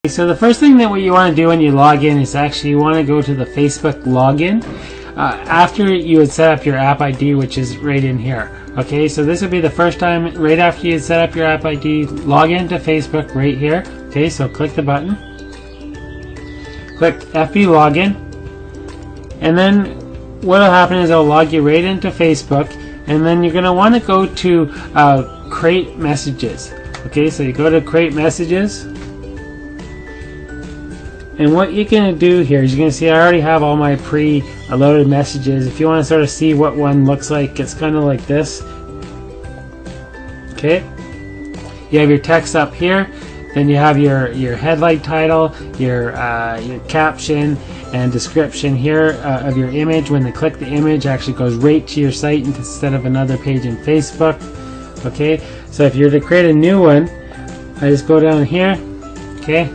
So the first thing that what you want to do when you log in is actually you want to go to the Facebook login after you had set up your app ID, which is right in here. Okay, so this would be the first time right after you had set up your app ID, log into Facebook right here. Okay, so click the button, click FB login, and then what will happen is it'll log you right into Facebook, and then you're going to want to go to create messages. Okay, so you go to create messages. And what you're going to do here is you're going to see I already have all my pre-loaded messages. If you want to sort of see what one looks like, it's kind of like this. Okay. You have your text up here. Then you have your headline title, your caption, and description here of your image. When they click the image, it actually goes right to your site instead of another page in Facebook. Okay. So if you're to create a new one, I just go down here. Okay.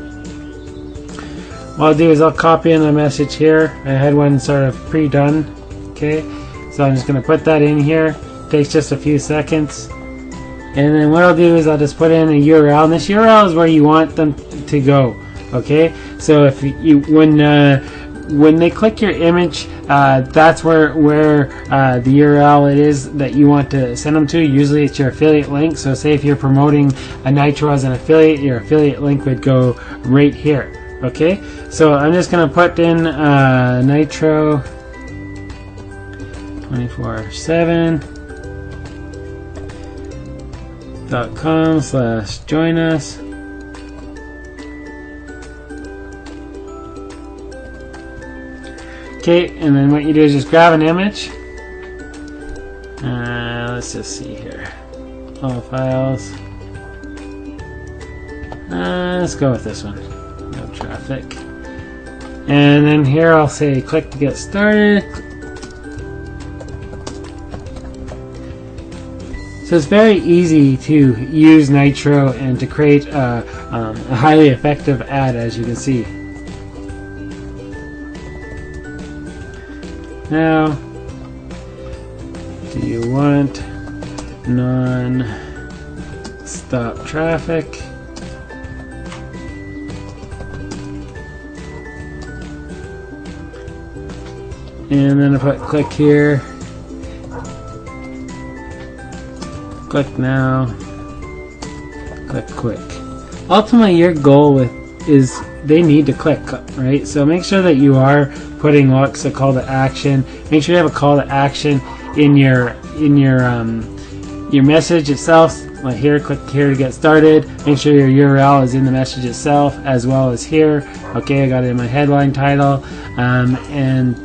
What I'll do is I'll copy in the message here. I had one sort of pre-done. Okay, so I'm just going to put that in here. Takes just a few seconds. And then what I'll do is I'll just put in a URL. And this URL is where you want them to go. Okay, so if you when they click your image, that's where the URL it is that you want to send them to. Usually it's your affiliate link. So say if you're promoting a NITRO as an affiliate, your affiliate link would go right here. Okay, so I'm just going to put in NITRO 247.com/join us. Okay, and then what you do is just grab an image. Let's just see here. All files. Let's go with this one. No traffic. And then here I'll say click to get started. So it's very easy to use NITRO and to create a highly effective ad, as you can see. Now, do you want non-stop traffic? And then I put click here, click now, click quick. Ultimately your goal is they need to click, right? So make sure that you are putting what's a call to action. Make sure you have a call to action in your message itself. Like here, click here to get started. Make sure your URL is in the message itself as well as here. Okay, I got it in my headline title, and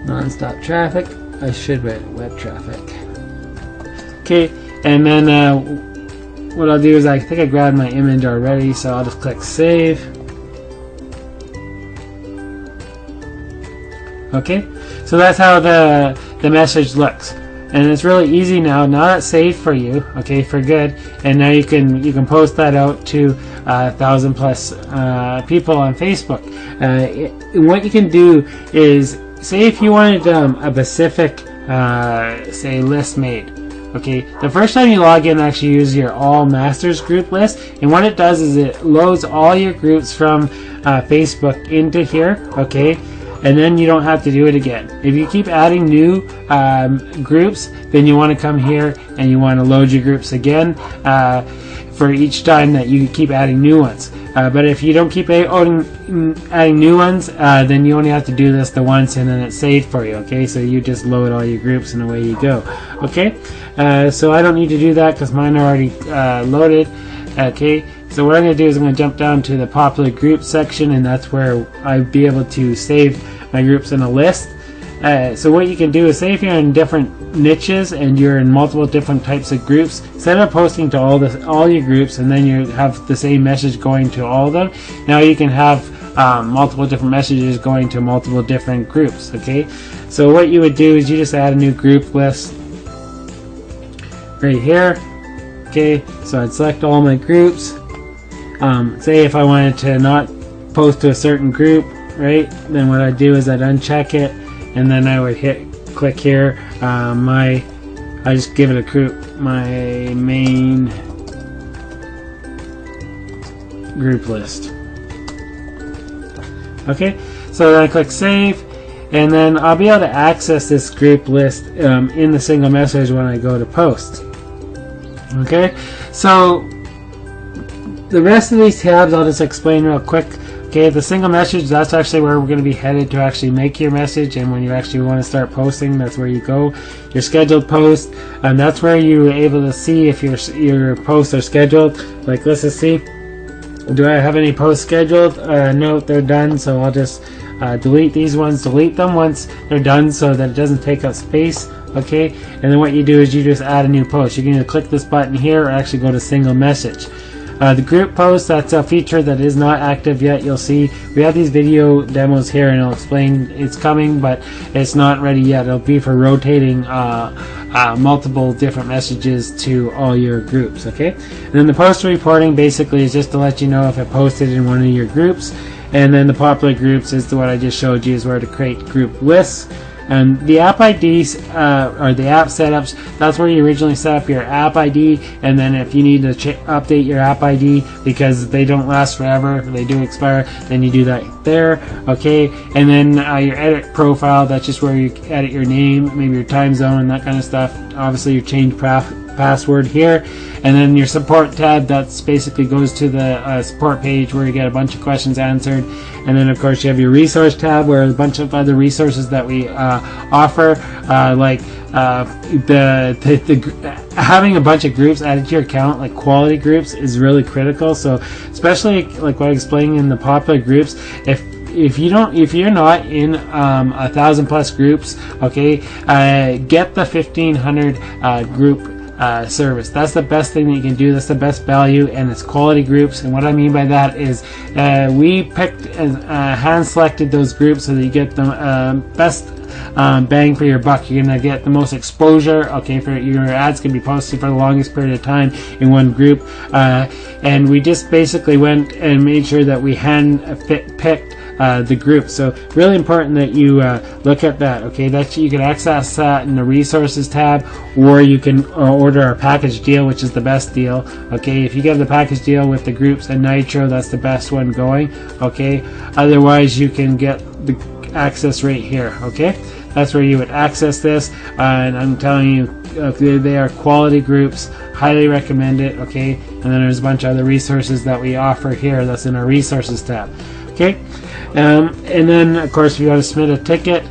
non-stop traffic. I should write web traffic. Okay, and then what I'll do is I think I grabbed my image already, so I'll just click save. Okay, so that's how the message looks, and it's really easy now. Now that's saved for you, okay, for good, and now you can post that out to 1,000 plus people on Facebook. What you can do is, say if you wanted a specific say list made. Okay, the first time you log in, actually use your all masters group list, and what it does is it loads all your groups from Facebook into here. Okay, and then you don't have to do it again. If you keep adding new groups, then you want to come here and you want to load your groups again for each time that you keep adding new ones. But if you don't keep adding new ones, then you only have to do this the once, and then it's saved for you. Okay, so you just load all your groups and away you go. Okay, so I don't need to do that because mine are already loaded. Okay, so what I'm going to do is I'm going to jump down to the popular groups section, and that's where I'd be able to save my groups in a list. So what you can do is, say if you're in different niches and you're in multiple different types of groups, instead of posting to all your groups and then you have the same message going to all of them, now you can have multiple different messages going to multiple different groups. Okay, so what you would do is you just add a new group list right here. Okay, so I'd select all my groups. Say if I wanted to not post to a certain group, right, then what I'd do is I'd uncheck it, and then I would click here. I just give it a group, my main group list. Okay, so then I click save, and then I'll be able to access this group list in the single message when I go to post. Okay, so the rest of these tabs I'll just explain real quick. Okay, the single message, that's actually where we're going to be headed to actually make your message, and when you actually want to start posting, that's where you go. Your scheduled post, and that's where you're able to see if your posts are scheduled. Like, let's just see, do I have any posts scheduled? No, they're done, so I'll just delete these ones. Delete them once they're done so that it doesn't take up space. Okay, and then what you do is you just add a new post. You can either click this button here or actually go to single message. The group post, that's a feature that is not active yet. You'll see we have these video demos here, and I'll explain it's coming, but it's not ready yet. It'll be for rotating multiple different messages to all your groups. Okay, and then the post reporting basically is just to let you know if it posted in one of your groups, and then the popular groups is what I just showed you, is where to create group lists. And the app IDs or the app setups, that's where you originally set up your app ID, and then if you need to update your app ID because they don't last forever, they do expire, then you do that there. Okay, and then your edit profile, that's just where you edit your name, maybe your time zone and that kind of stuff. Obviously your change password here, and then your support tab, that's basically goes to the support page where you get a bunch of questions answered. And then of course you have your resource tab where a bunch of other resources that we offer, like having a bunch of groups added to your account, like quality groups, is really critical. So especially like what I explained in the popular groups, if you're not in 1,000+ groups, okay, get the 1,500 group service. That's the best thing that you can do. That's the best value, and it's quality groups. And what I mean by that is we picked hand selected those groups so that you get the best bang for your buck. You're gonna get the most exposure. Okay, for your ads can be posted for the longest period of time in one group, and we just basically went and made sure that we picked the group. So really important that you look at that. Okay, that you can access that in the resources tab, or you can order a package deal, which is the best deal. Okay, if you get the package deal with the groups and Nitro, that's the best one going. Okay, otherwise you can get the access right here. Okay, that's where you would access this, and I'm telling you, they are quality groups. Highly recommend it. Okay, and then there's a bunch of other resources that we offer here. That's in our resources tab. Okay, and then of course if you want to submit a ticket,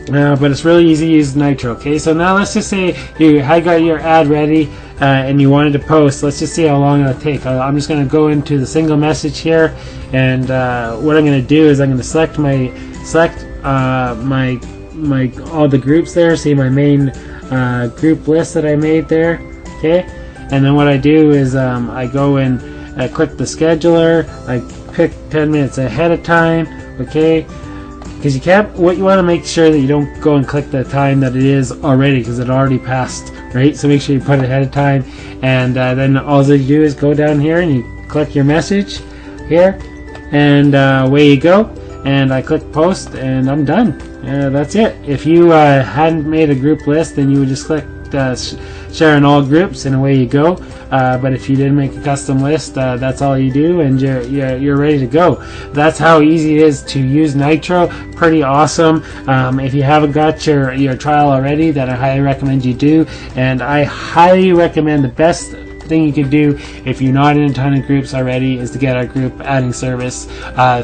but it's really easy to use Nitro. Okay, so now let's just say you had got your ad ready and you wanted to post. Let's just see how long it'll take. I'm just going to go into the single message here, and what I'm going to do is I'm going to select my all the groups there. See my main group list that I made there. Okay, and then what I do is I go and click the scheduler. I pick 10 minutes ahead of time. Okay, because you can't, what you want to make sure that you don't go and click the time that it is already, because it already passed, right? So make sure you put it ahead of time, and then all you do is go down here and you click your message here, and away you go, and I click post, and I'm done. That's it. If you hadn't made a group list, then you would just click share in all groups, and away you go. But if you didn't make a custom list, that's all you do, and you're ready to go. That's how easy it is to use Nitro. Pretty awesome. If you haven't got your trial already, then I highly recommend you do, and I highly recommend the best thing you can do if you're not in a ton of groups already is to get our group adding service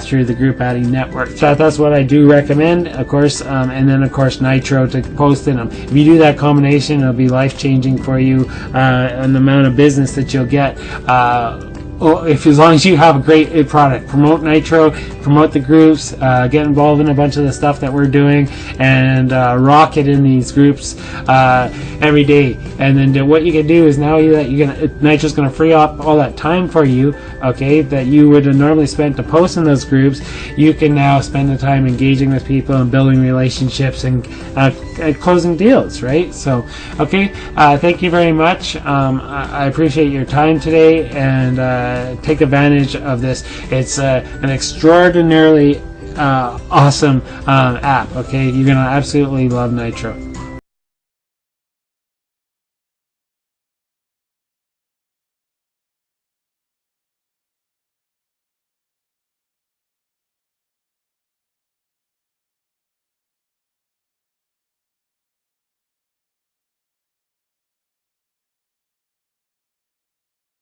through the group adding network. So that's what I do recommend, of course, and then of course Nitro to post in them. If you do that combination, it'll be life-changing for you, and the amount of business that you'll get as long as you have a great product. Promote Nitro, promote the groups, get involved in a bunch of the stuff that we're doing, and rock it in these groups every day. And then what you can do is now Nitro's going to free up all that time for you, okay, that you would have normally spent to post in those groups. You can now spend the time engaging with people and building relationships and closing deals, right? So, okay, thank you very much. I appreciate your time today, and take advantage of this. It's an extraordinarily awesome app. Okay, you're gonna absolutely love Nitro.